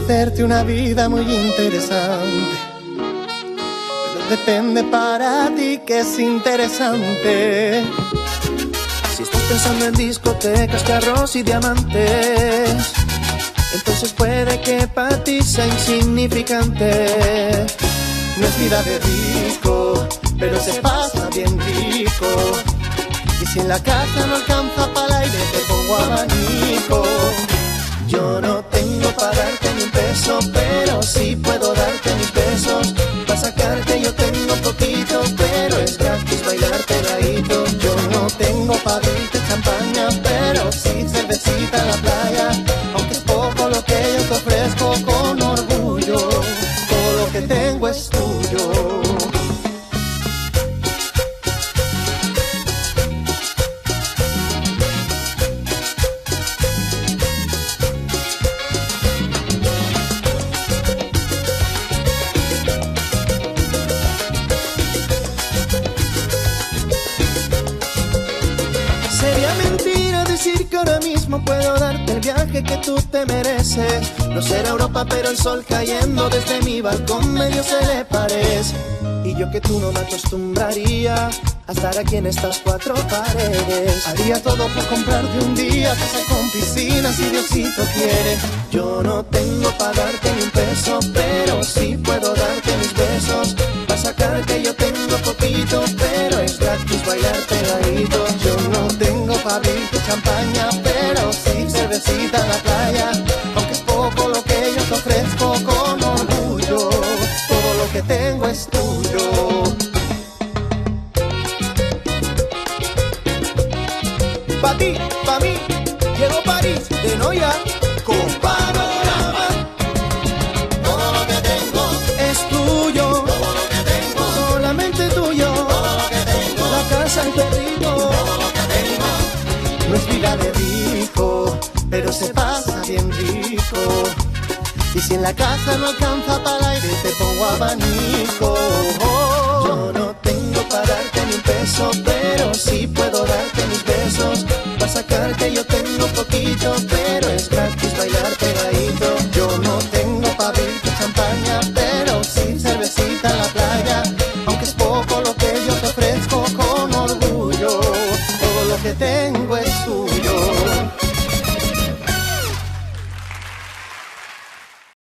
hacerte una vida muy interesante. Pero depende para ti que es interesante. Si estás pensando en discotecas, carros y diamantes, entonces puede que para ti sea insignificante. No es vida de rico, pero se pasa bien rico. Y si en la casa no alcanza para el aire, te pongo abanico. Yo no tengo para darte ni un peso, pero sí puedo darte mis besos. Para sacarte yo tengo poquito, pero es gratis bailar pegadito. Yo no tengo para abrirte champaña, pero sí cervecita en la playa. Aunque es poco lo que yo te ofrezco con orgullo, todo lo que tengo es tuyo. Sería mentira decir que ahora mismo puedo darte el viaje que tú te mereces. No será Europa, pero el sol cayendo desde mi balcón medio se le parece. Y yo que tú no me acostumbraría a estar aquí en estas cuatro paredes. Haría todo por comprarte un día casa con piscina si Diosito quiere. Yo no tengo para darte ni un peso, pero sí puedo darte mis besos. Para sacarte yo tengo poquito, pero es gratis bailar pegadito. Yo no tengo para abrirte champaña, pero sí cervecita en la playa. Aunque es poco lo que yo te ofrezco con orgullo, todo lo que tengo es tuyo. Pa' ti, pa' mí, llego a París de Noia con panorama. Todo lo que tengo Es tuyo, todo lo que tengo, solamente tuyo. todo lo que tengo, La casa, el perrito. todo lo que tengo. No es vida de rico, pero se pasa bien rico. Y si en la casa no alcanza para el aire, te pongo abanico. Yo no tengo para darte ni un peso, pero sí puedo darte mis besos. Para sacarte yo tengo poquito, pero es gratis bailar pegadito. Yo no tengo para abrirte champaña, pero sí cervecita en la playa. Aunque es poco lo que yo te ofrezco con orgullo, todo lo que tengo es tuyo.